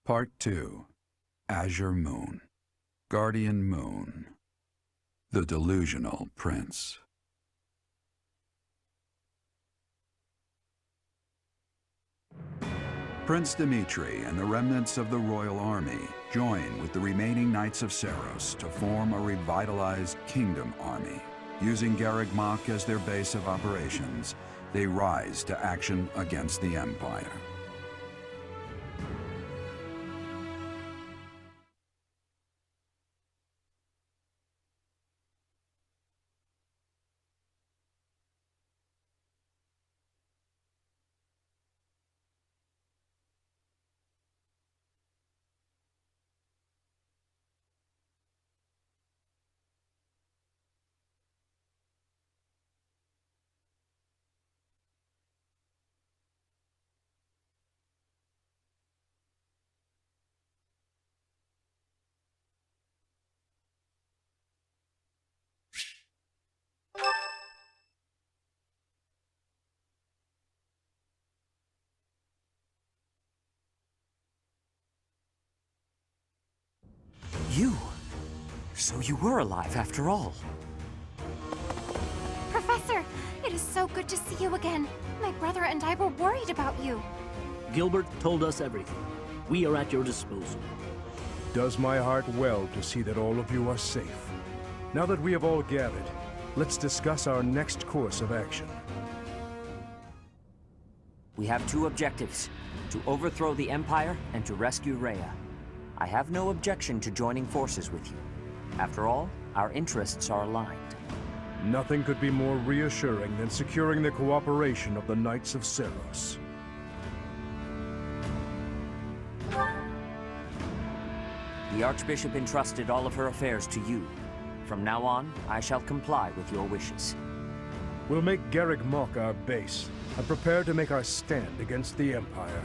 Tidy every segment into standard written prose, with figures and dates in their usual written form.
Part 2. Azure Moon. Guardian Moon. The Delusional Prince. Prince Dimitri and the remnants of the royal army join with the remaining Knights of Seiros to form a revitalized kingdom army. Using Garreg Mach as their base of operations, they rise to action against the Empire. You? So you were alive after all. Professor, it is so good to see you again. My brother and I were worried about you. Gilbert told us everything. We are at your disposal. Does my heart well to see that all of you are safe. Now that we have all gathered, let's discuss our next course of action. We have two objectives: to overthrow the Empire and to rescue Rhea. I have no objection to joining forces with you. After all, our interests are aligned. Nothing could be more reassuring than securing the cooperation of the Knights of Seiros. The Archbishop entrusted all of her affairs to you. From now on, I shall comply with your wishes. We'll make Garreg Mach our base, and prepare to make our stand against the Empire.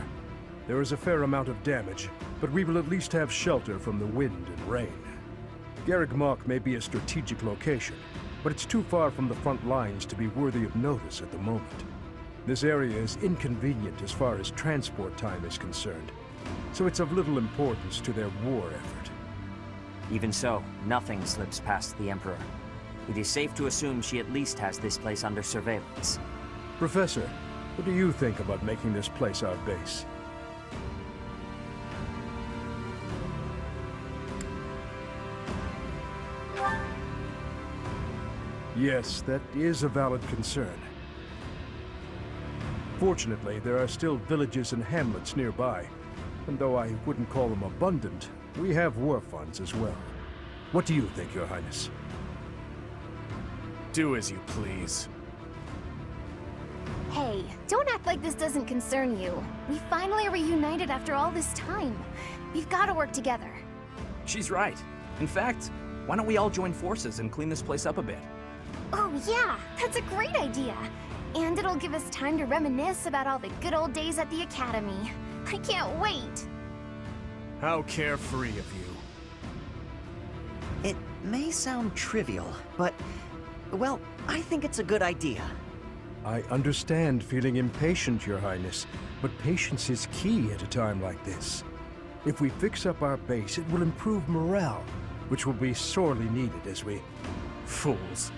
There is a fair amount of damage, but we will at least have shelter from the wind and rain. Garreg Mach may be a strategic location, but it's too far from the front lines to be worthy of notice at the moment. This area is inconvenient as far as transport time is concerned, so it's of little importance to their war effort. Even so, nothing slips past the Emperor. It is safe to assume she at least has this place under surveillance. Professor, what do you think about making this place our base? Yes, that is a valid concern. Fortunately, there are still villages and hamlets nearby, and though I wouldn't call them abundant, we have war funds as well. What do you think, Your Highness? Do as you please. Hey, don't act like this doesn't concern you. We finally are reunited after all this time. We've got to work together. She's right. In fact, why don't we all join forces and clean this place up a bit? Oh yeah, that's a great idea. And it'll give us time to reminisce about all the good old days at the Academy. I can't wait. How carefree of you. It may sound trivial, but, well, I think it's a good idea. I understand feeling impatient, Your Highness, but patience is key at a time like this. If we fix up our base, it will improve morale, which will be sorely needed as we... Fools.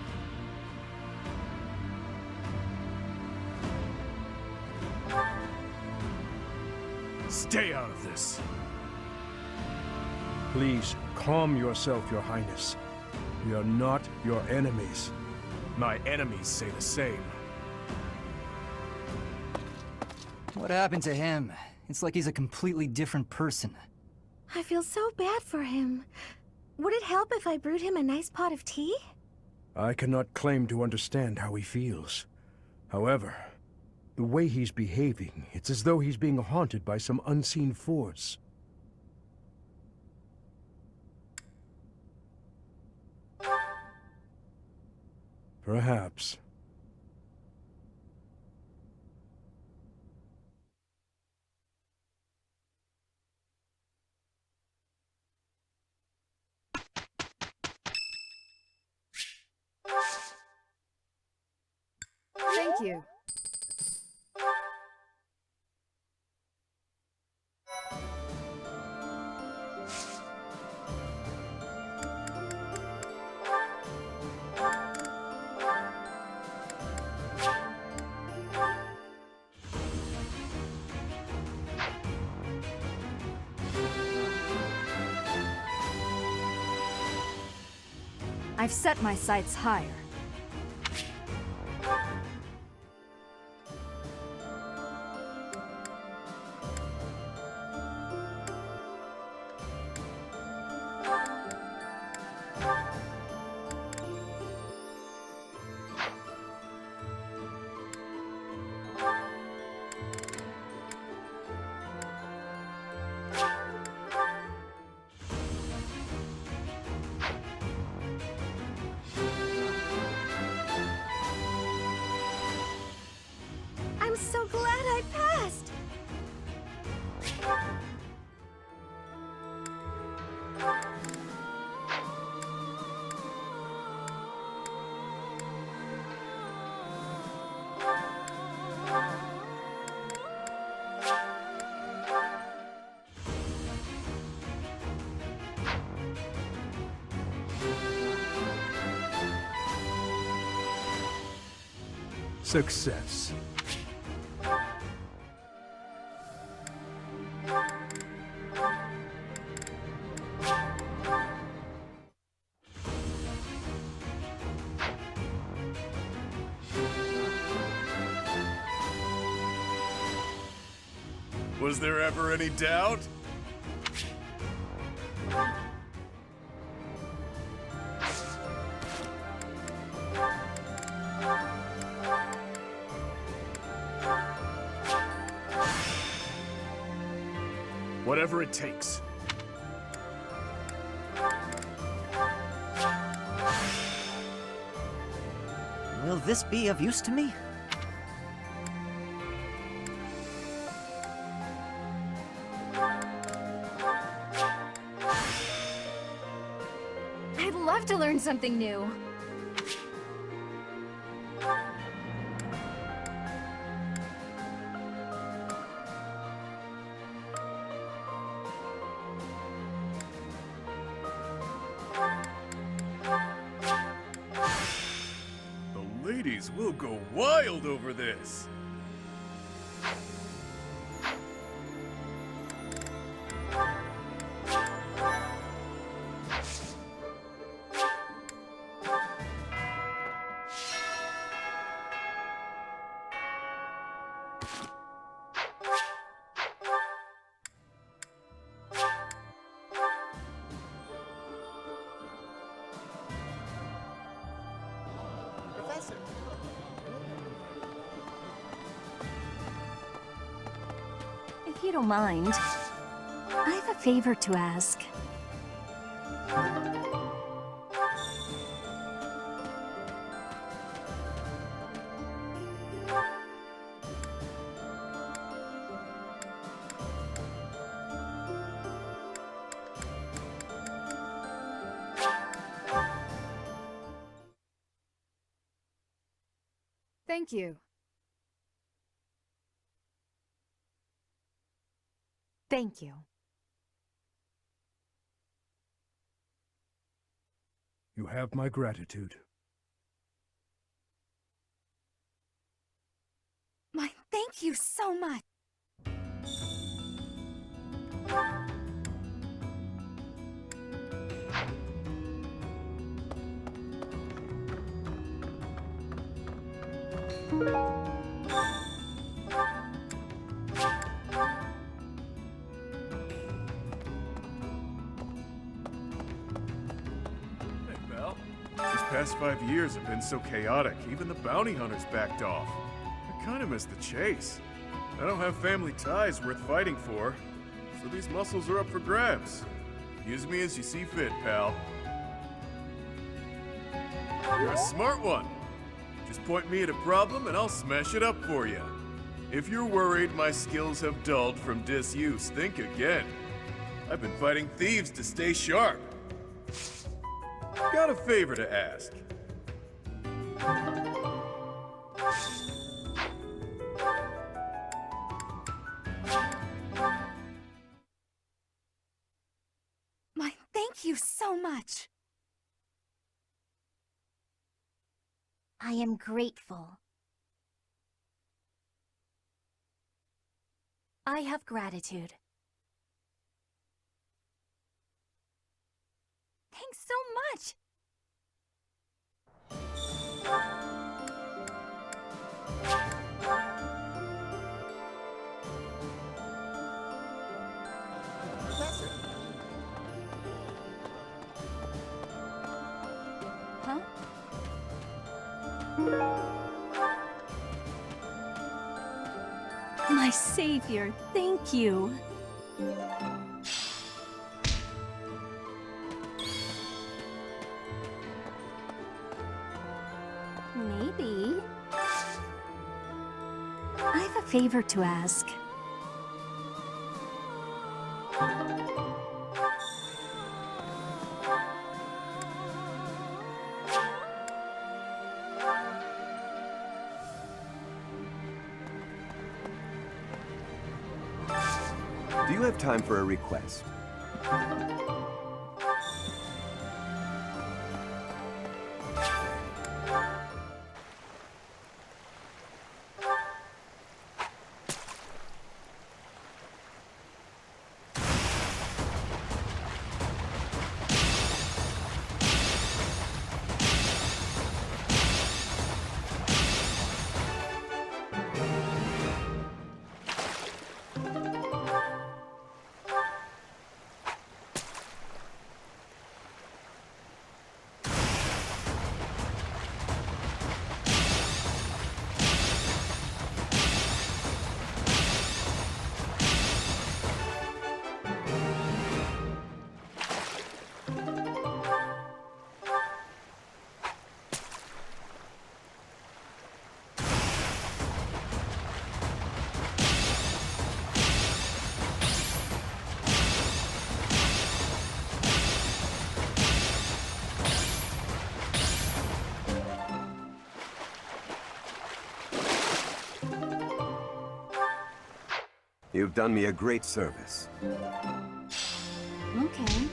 Stay out of this. Please, calm yourself, Your Highness. We are not your enemies. My enemies say the same. What happened to him? It's like he's a completely different person. I feel so bad for him. Would it help if I brewed him a nice pot of tea? I cannot claim to understand how he feels. However, the way he's behaving, it's as though he's being haunted by some unseen force. Perhaps. Thank you. I've set my sights higher. I'm so glad I passed! Success. Was there ever any doubt? Whatever it takes. Will this be of use to me? I'd love to learn something new. The ladies will go wild over this. If you don't mind, I have a favor to ask. Thank you. Thank you. You have my gratitude. My thank you so much. Hey, pal. These past 5 years have been so chaotic, even the bounty hunters backed off. I kinda miss the chase. I don't have family ties worth fighting for, so these muscles are up for grabs. Use me as you see fit, pal. You're a smart one. Just point me at a problem and I'll smash it up for you. If you're worried my skills have dulled from disuse, think again. I've been fighting thieves to stay sharp. Got a favor to ask. My thank you so much. I am grateful. I have gratitude. Thanks so much. Huh? My savior, thank you. Maybe. I have a favor to ask. Do you have time for a request? You've done me a great service. Okay.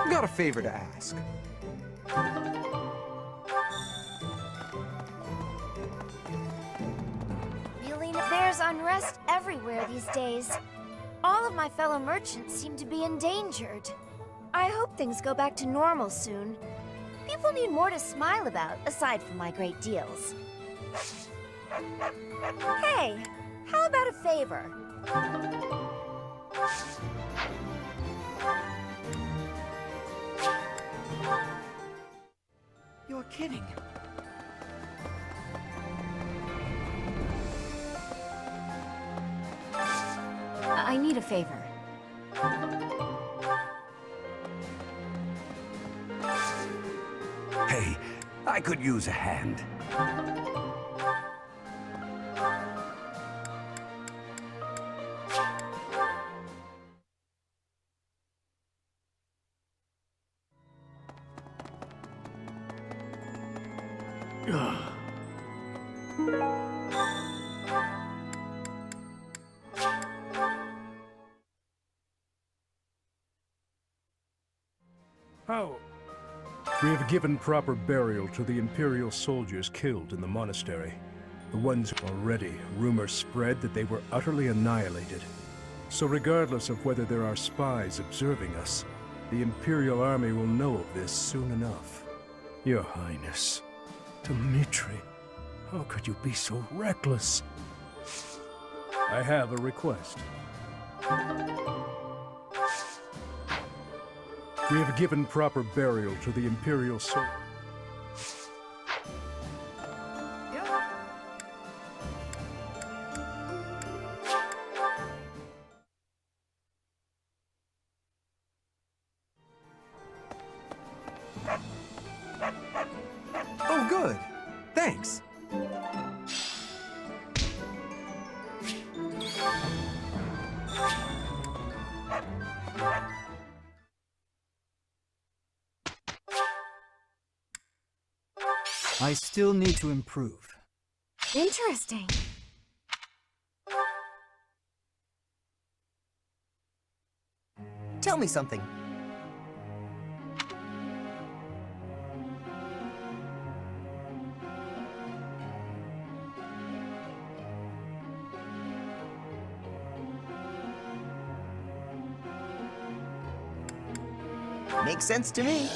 Got a favor to ask. There's unrest everywhere these days. All of my fellow merchants seem to be endangered. I hope things go back to normal soon. People need more to smile about, aside from my great deals. Hey, how about a favor? You're kidding. I need a favor. Hey, I could use a hand. How? We have given proper burial to the Imperial soldiers killed in the monastery. The ones already, rumors spread that they were utterly annihilated. So regardless of whether there are spies observing us, the Imperial army will know of this soon enough. Your Highness, Dimitri, how could you be so reckless? I have a request. We have given proper burial to the Imperial soldiers. Oh, good. Thanks. I still need to improve. Interesting. Tell me something. Makes sense to me.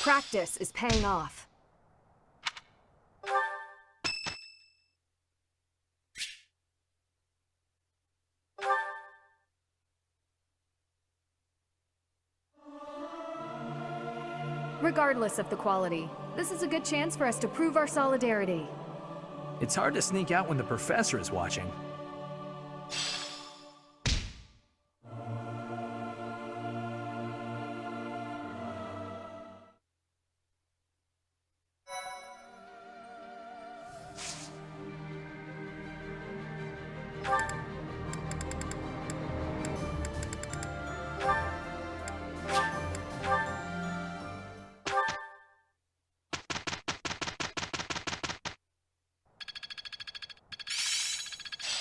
Practice is paying off. Regardless of the quality, this is a good chance for us to prove our solidarity. It's hard to sneak out when the professor is watching.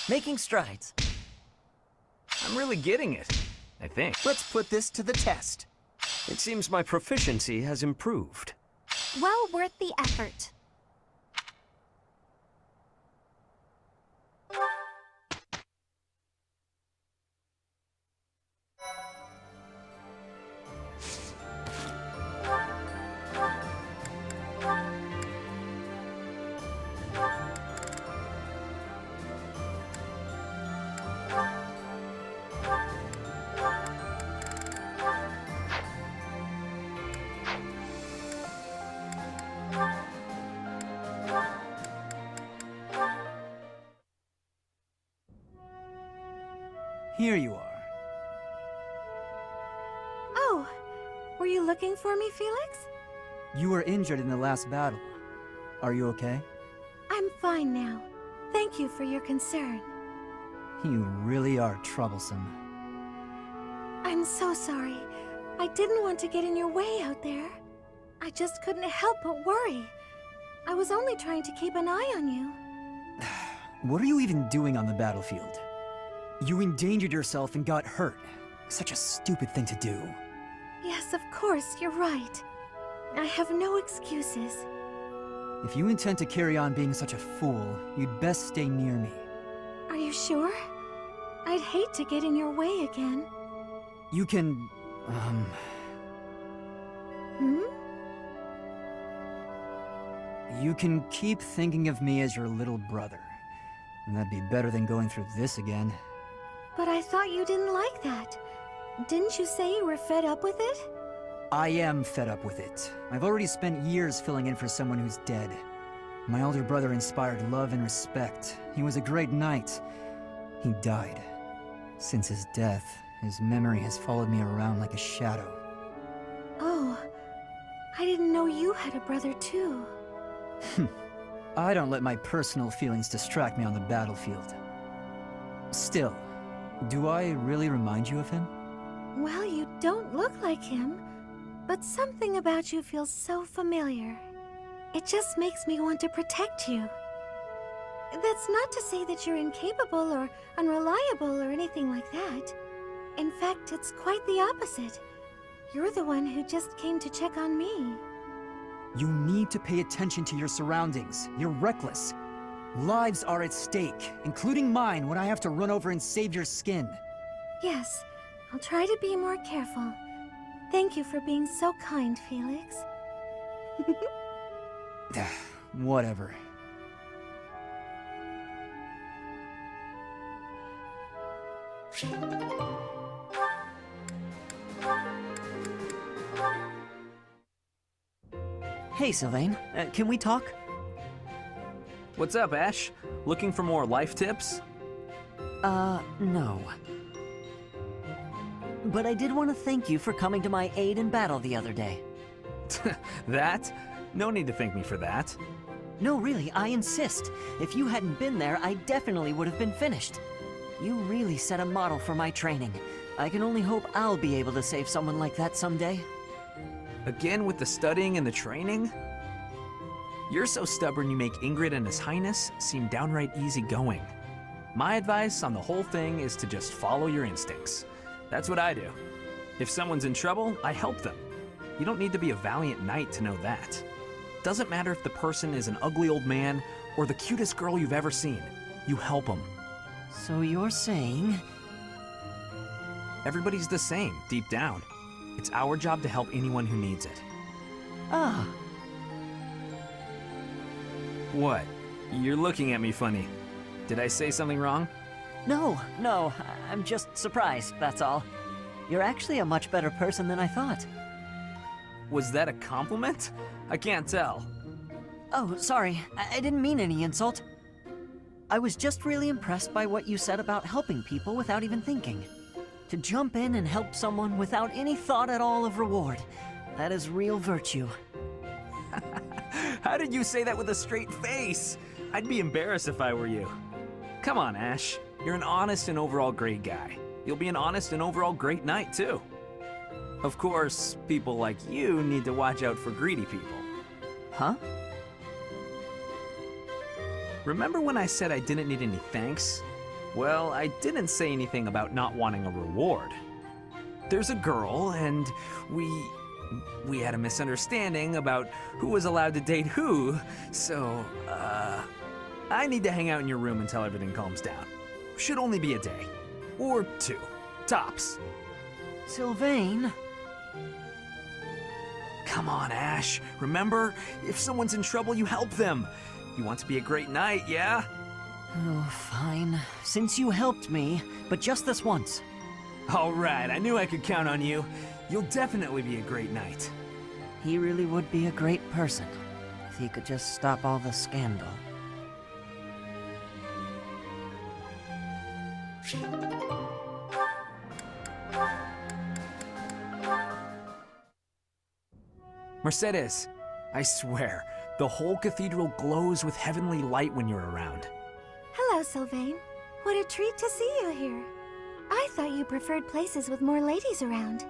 Making strides. I'm really getting it, I think. Let's put this to the test. It seems my proficiency has improved. Well worth the effort. Here you are. Oh, were you looking for me, Felix? You were injured in the last battle. Are you okay? I'm fine now. Thank you for your concern. You really are troublesome. I'm so sorry. I didn't want to get in your way out there. I just couldn't help but worry. I was only trying to keep an eye on you. What are you even doing on the battlefield? You endangered yourself and got hurt. Such a stupid thing to do. Yes, of course, you're right. I have no excuses. If you intend to carry on being such a fool, you'd best stay near me. Are you sure? I'd hate to get in your way again. You can, Hmm? You can keep thinking of me as your little brother. And that'd be better than going through this again. But I thought you didn't like that. Didn't you say you were fed up with it? I am fed up with it. I've already spent years filling in for someone who's dead. My older brother inspired love and respect. He was a great knight. He died. Since his death, his memory has followed me around like a shadow. Oh, I didn't know you had a brother too. I don't let my personal feelings distract me on the battlefield. Still, do I really remind you of him? Well, you don't look like him, but something about you feels so familiar. It just makes me want to protect you. That's not to say that you're incapable or unreliable or anything like that. In fact, it's quite the opposite. You're the one who just came to check on me. You need to pay attention to your surroundings. You're reckless. Lives are at stake, including mine when I have to run over and save your skin. Yes, I'll try to be more careful. Thank you for being so kind, Felix. Whatever. Hey, Sylvain. Can we talk? What's up, Ash? Looking for more life tips? No. But I did want to thank you for coming to my aid in battle the other day. That? No need to thank me for that. No, really, I insist. If you hadn't been there, I definitely would have been finished. You really set a model for my training. I can only hope I'll be able to save someone like that someday. Again with the studying and the training? You're so stubborn you make Ingrid and His Highness seem downright easygoing. My advice on the whole thing is to just follow your instincts. That's what I do. If someone's in trouble, I help them. You don't need to be a valiant knight to know that. Doesn't matter if the person is an ugly old man or the cutest girl you've ever seen. You help them. So you're saying... Everybody's the same, deep down. It's our job to help anyone who needs it. Ah. What? You're looking at me funny. Did I say something wrong? No, I'm just surprised, that's all. You're actually a much better person than I thought. Was that a compliment? I can't tell. Oh, sorry. I didn't mean any insult. I was just really impressed by what you said about helping people without even thinking. To jump in and help someone without any thought at all of reward. That is real virtue. How did you say that with a straight face? I'd be embarrassed if I were you. Come on, Ash. You're an honest and overall great guy. You'll be an honest and overall great knight, too. Of course, people like you need to watch out for greedy people. Huh? Remember when I said I didn't need any thanks? Well, I didn't say anything about not wanting a reward. There's a girl, and we had a misunderstanding about who was allowed to date who, so, I need to hang out in your room until everything calms down. Should only be a day. Or 2. Tops. Sylvain? Come on, Ash. Remember? If someone's in trouble, you help them. You want to be a great knight, yeah? Oh, fine. Since you helped me, but just this once. All right, I knew I could count on you. You'll definitely be a great knight. He really would be a great person, if he could just stop all the scandal. Mercedes, I swear, the whole cathedral glows with heavenly light when you're around. Hello, Sylvain. What a treat to see you here. I thought you preferred places with more ladies around.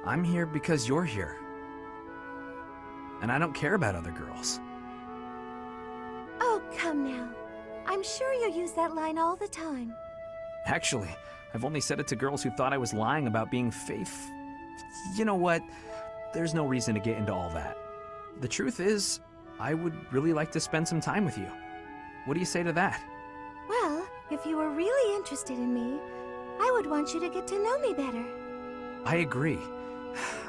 I'm here because you're here. And I don't care about other girls. Oh, come now. I'm sure you use that line all the time. Actually, I've only said it to girls who thought I was lying about being You know what? There's no reason to get into all that. The truth is, I would really like to spend some time with you. What do you say to that? Well, if you were really interested in me, I would want you to get to know me better. I agree.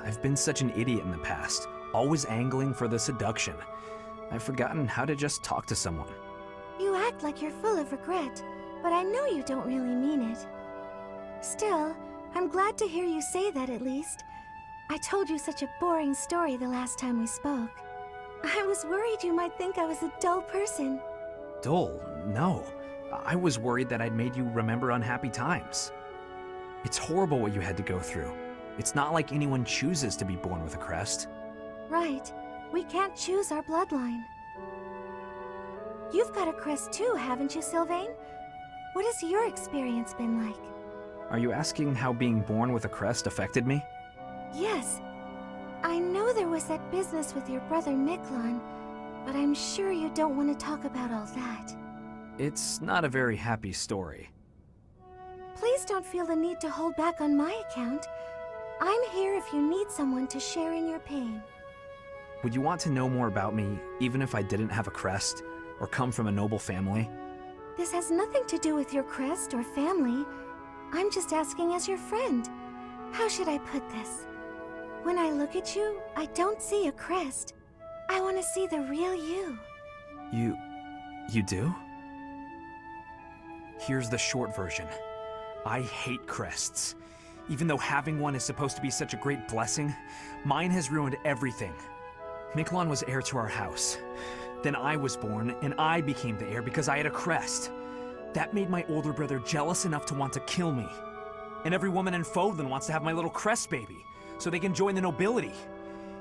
I've been such an idiot in the past, always angling for the seduction. I've forgotten how to just talk to someone. You act like you're full of regret, but I know you don't really mean it. Still, I'm glad to hear you say that at least. I told you such a boring story the last time we spoke. I was worried you might think I was a dull person. Dull? No. I was worried that I'd made you remember unhappy times. It's horrible what you had to go through. It's not like anyone chooses to be born with a crest. Right. We can't choose our bloodline. You've got a crest too, haven't you, Sylvain? What has your experience been like? Are you asking how being born with a crest affected me? Yes. I know there was that business with your brother Miklon, but I'm sure you don't want to talk about all that. It's not a very happy story. Please don't feel the need to hold back on my account. I'm here if you need someone to share in your pain. Would you want to know more about me, even if I didn't have a crest, or come from a noble family? This has nothing to do with your crest or family. I'm just asking as your friend. How should I put this? When I look at you, I don't see a crest. I want to see the real you. You do? Here's the short version. I hate crests. Even though having one is supposed to be such a great blessing, mine has ruined everything. Miklon was heir to our house. Then I was born, and I became the heir because I had a crest. That made my older brother jealous enough to want to kill me. And every woman in Fodlan wants to have my little crest baby, so they can join the nobility.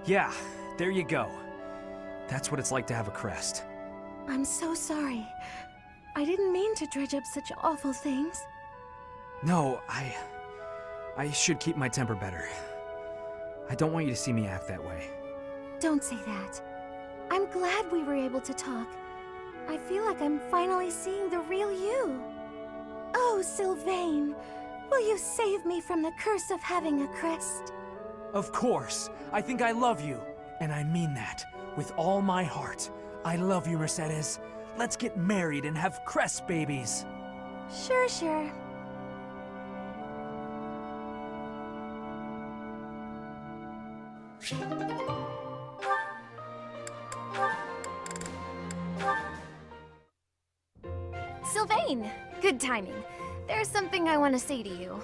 Yeah, there you go. That's what it's like to have a crest. I'm so sorry. I didn't mean to dredge up such awful things. No, I should keep my temper better. I don't want you to see me act that way. Don't say that. I'm glad we were able to talk. I feel like I'm finally seeing the real you. Oh, Sylvain, will you save me from the curse of having a crest? Of course. I think I love you. And I mean that. With all my heart. I love you, Mercedes. Let's get married and have crest babies. Sure, sure. Sylvain! Good timing. There's something I want to say to you.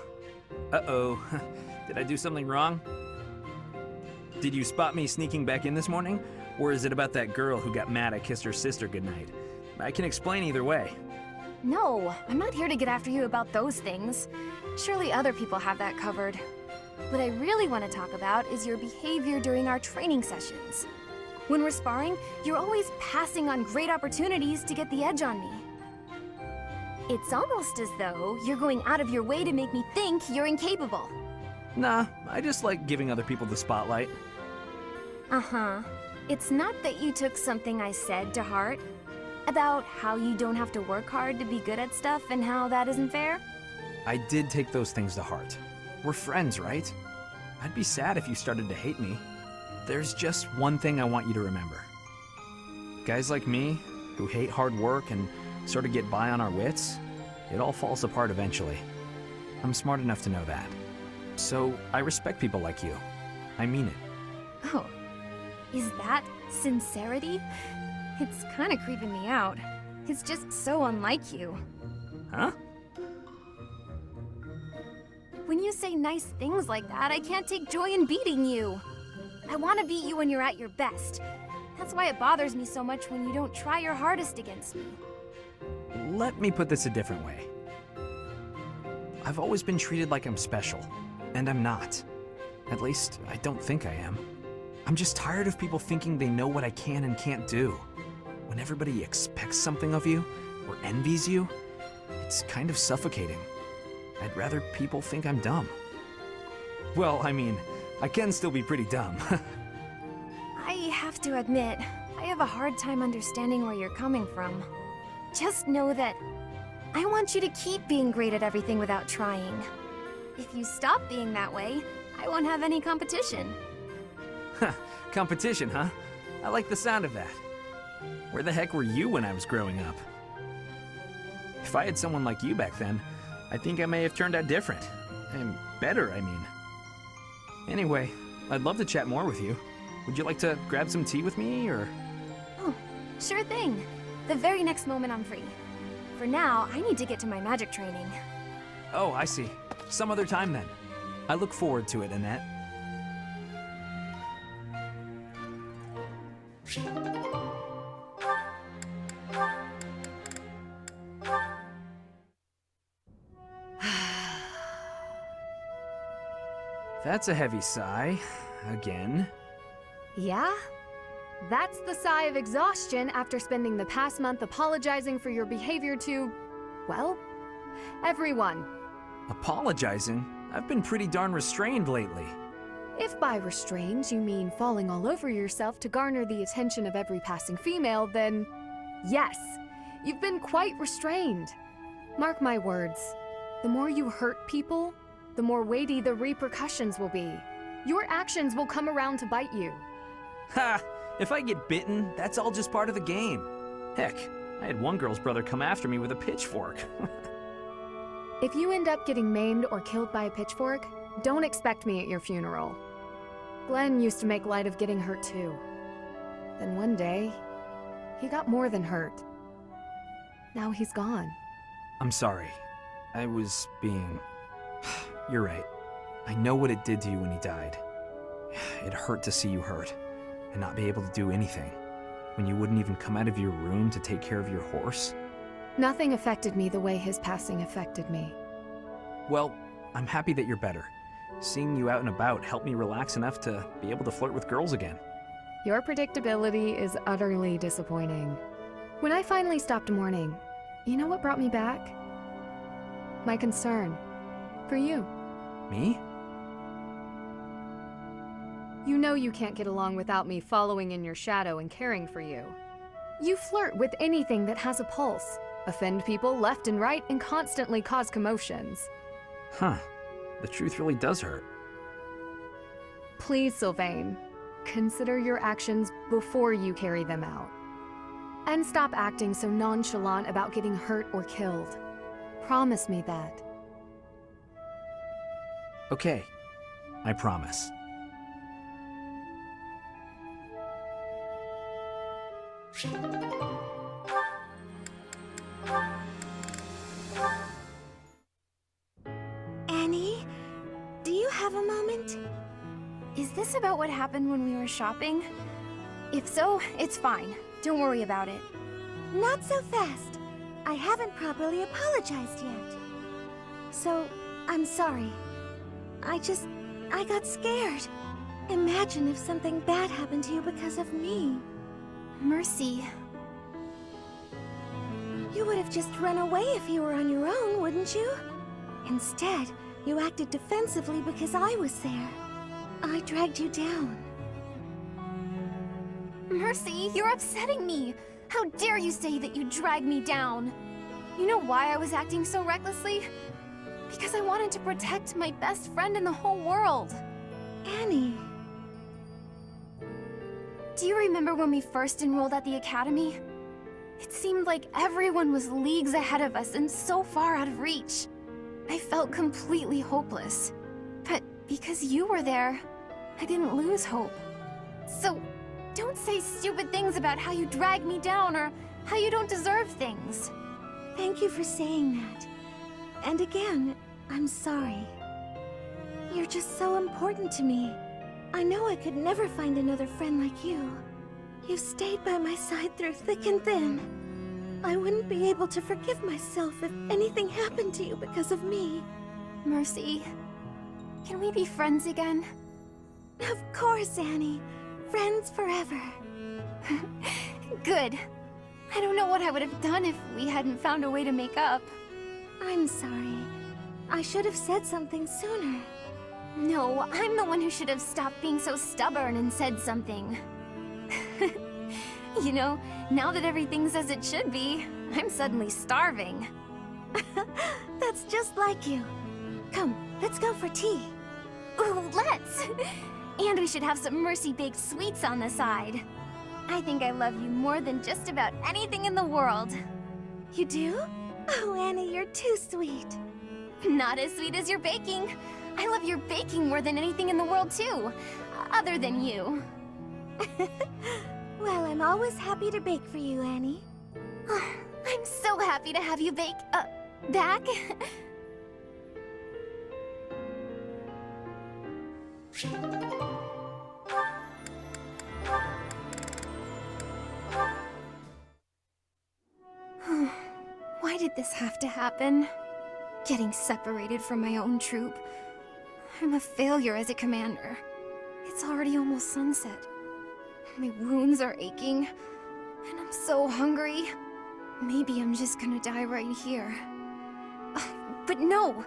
Uh-oh. Did I do something wrong? Did you spot me sneaking back in this morning? Or is it about that girl who got mad I kissed her sister goodnight? I can explain either way. No, I'm not here to get after you about those things. Surely other people have that covered. What I really want to talk about is your behavior during our training sessions. When we're sparring, you're always passing on great opportunities to get the edge on me. It's almost as though you're going out of your way to make me think you're incapable. Nah, I just like giving other people the spotlight. Uh-huh. It's not that you took something I said to heart? About how you don't have to work hard to be good at stuff and how that isn't fair? I did take those things to heart. We're friends, right? I'd be sad if you started to hate me. There's just one thing I want you to remember. Guys like me, who hate hard work and sort of get by on our wits, it all falls apart eventually. I'm smart enough to know that. So I respect people like you. I mean it. Oh, is that sincerity? It's kind of creeping me out. It's just so unlike you. Huh? When you say nice things like that, I can't take joy in beating you. I want to beat you when you're at your best. That's why it bothers me so much when you don't try your hardest against me. Let me put this a different way. I've always been treated like I'm special, and I'm not. At least, I don't think I am. I'm just tired of people thinking they know what I can and can't do. When everybody expects something of you, or envies you, it's kind of suffocating. I'd rather people think I'm dumb. Well, I mean, I can still be pretty dumb. I have to admit, I have a hard time understanding where you're coming from. Just know that I want you to keep being great at everything without trying. If you stop being that way, I won't have any competition. Competition, huh? I like the sound of that. Where the heck were you when I was growing up? If I had someone like you back then, I think I may have turned out different. And better, I mean. Anyway, I'd love to chat more with you. Would you like to grab some tea with me, or...? Oh, sure thing. The very next moment I'm free. For now, I need to get to my magic training. Oh, I see. Some other time then. I look forward to it, Annette. That's a heavy sigh. Again. Yeah? That's the sigh of exhaustion after spending the past month apologizing for your behavior to, well, everyone. Apologizing? I've been pretty darn restrained lately. If by restrained you mean falling all over yourself to garner the attention of every passing female, then yes, you've been quite restrained. Mark my words, the more you hurt people, the more weighty the repercussions will be. Your actions will come around to bite you. Ha! If I get bitten, that's all just part of the game. Heck, I had one girl's brother come after me with a pitchfork. If you end up getting maimed or killed by a pitchfork, don't expect me at your funeral. Glenn used to make light of getting hurt too. Then one day, he got more than hurt. Now he's gone. I'm sorry. I was being... You're right. I know what it did to you when he died. It hurt to see you hurt, and not be able to do anything. When you wouldn't even come out of your room to take care of your horse. Nothing affected me the way his passing affected me. Well, I'm happy that you're better. Seeing you out and about helped me relax enough to be able to flirt with girls again. Your predictability is utterly disappointing. When I finally stopped mourning, you know what brought me back? My concern. For you. Me? You know you can't get along without me following in your shadow and caring for you. You flirt with anything that has a pulse, offend people left and right, and constantly cause commotions. Huh. The truth really does hurt. Please, Sylvain, consider your actions before you carry them out. And stop acting so nonchalant about getting hurt or killed. Promise me that. Okay. I promise. Annie, do you have a moment? Is this about what happened when we were shopping? If so, it's fine. Don't worry about it. Not so fast. I haven't properly apologized yet. So, I'm sorry. I got scared. Imagine if something bad happened to you because of me. Mercy. You would have just run away if you were on your own, wouldn't you? Instead, you acted defensively because I was there. I dragged you down. Mercy, you're upsetting me! How dare you say that you dragged me down? You know why I was acting so recklessly? Because I wanted to protect my best friend in the whole world. Annie. Do you remember when we first enrolled at the academy? It seemed like everyone was leagues ahead of us and so far out of reach. I felt completely hopeless. But because you were there, I didn't lose hope. So, don't say stupid things about how you dragged me down or how you don't deserve things. Thank you for saying that. And again, I'm sorry. You're just so important to me. I know I could never find another friend like you. You've stayed by my side through thick and thin. I wouldn't be able to forgive myself if anything happened to you because of me. Mercy, can we be friends again? Of course, Annie. Friends forever. Good. I don't know what I would have done if we hadn't found a way to make up. I'm sorry. I should have said something sooner. No, I'm the one who should have stopped being so stubborn and said something. You know, now that everything's as it should be, I'm suddenly starving. That's just like you. Come, let's go for tea. Ooh, let's! And we should have some Mercy-baked sweets on the side. I think I love you more than just about anything in the world. You do? Oh, Annie, you're too sweet. Not as sweet as your baking. I love your baking more than anything in the world, too. Other than you. Well, I'm always happy to bake for you, Annie. I'm so happy to have you back. Why did this have to happen? Getting separated from my own troop. I'm a failure as a commander. It's already almost sunset. My wounds are aching, and I'm so hungry. Maybe I'm just gonna die right here. But no!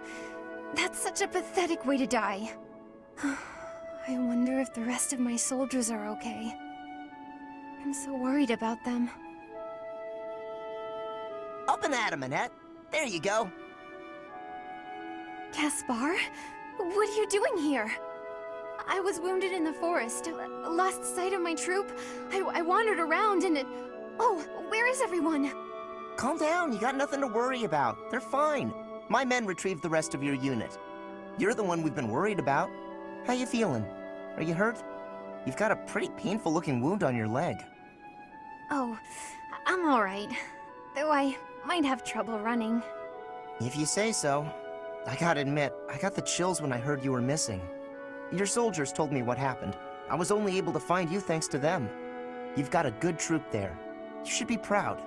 That's such a pathetic way to die. I wonder if the rest of my soldiers are okay. I'm so worried about them. Up and at 'em, Annette. There you go. Caspar? What are you doing here? I was wounded in the forest, lost sight of my troop. I wandered around and Oh, where is everyone? Calm down, you got nothing to worry about. They're fine. My men retrieved the rest of your unit. You're the one we've been worried about. How you feeling? Are you hurt? You've got a pretty painful-looking wound on your leg. Oh, I'm alright. Though I might have trouble running. If you say so. I gotta admit, I got the chills when I heard you were missing. Your soldiers told me what happened. I was only able to find you thanks to them. You've got a good troop there. You should be proud.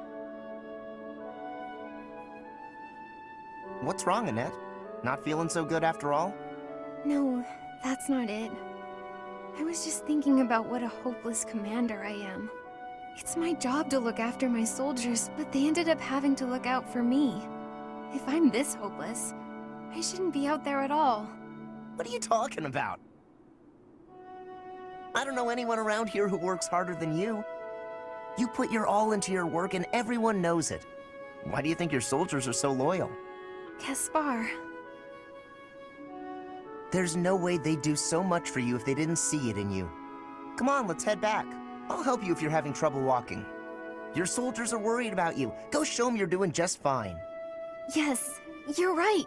What's wrong, Annette? Not feeling so good after all? No, that's not it. I was just thinking about what a hopeless commander I am. It's my job to look after my soldiers, but they ended up having to look out for me. If I'm this hopeless, I shouldn't be out there at all. What are you talking about? I don't know anyone around here who works harder than you. You put your all into your work and everyone knows it. Why do you think your soldiers are so loyal? Caspar. There's no way they'd do so much for you if they didn't see it in you. Come on, let's head back. I'll help you if you're having trouble walking. Your soldiers are worried about you. Go show them you're doing just fine. Yes, you're right.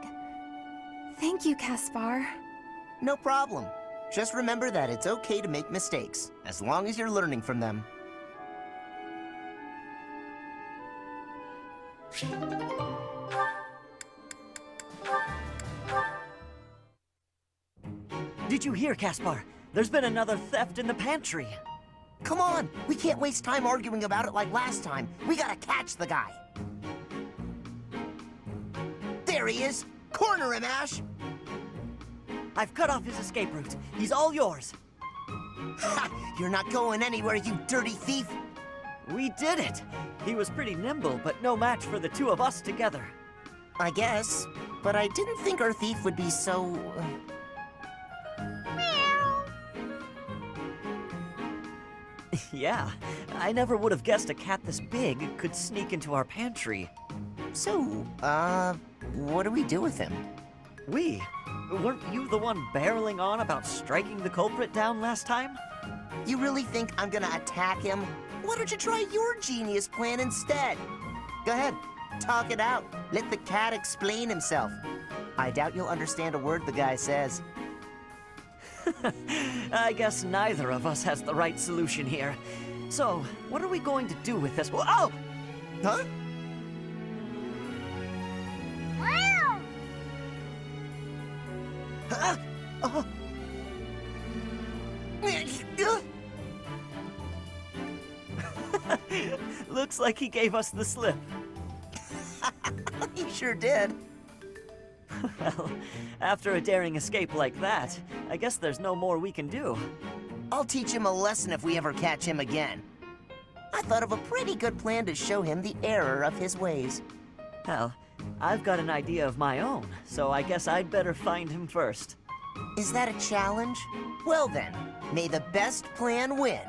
Thank you, Caspar. No problem. Just remember that it's okay to make mistakes, as long as you're learning from them. Did you hear, Caspar? There's been another theft in the pantry. Come on! We can't waste time arguing about it like last time. We gotta catch the guy. There he is! Corner him, Ash! I've cut off his escape route. He's all yours. Ha! You're not going anywhere, you dirty thief! We did it! He was pretty nimble, but no match for the two of us together. I guess, but I didn't think our thief would be so... Yeah, I never would have guessed a cat this big could sneak into our pantry. So, what do we do with him? We? Weren't you the one barreling on about striking the culprit down last time? You really think I'm gonna attack him? Why don't you try your genius plan instead? Go ahead, talk it out. Let the cat explain himself. I doubt you'll understand a word the guy says. I guess neither of us has the right solution here. So, what are we going to do with this? Oh! Huh? Looks like he gave us the slip. He sure did. Well, after a daring escape like that, I guess there's no more we can do. I'll teach him a lesson if we ever catch him again. I thought of a pretty good plan to show him the error of his ways. Well, I've got an idea of my own, so I guess I'd better find him first. Is that a challenge? Well then, may the best plan win.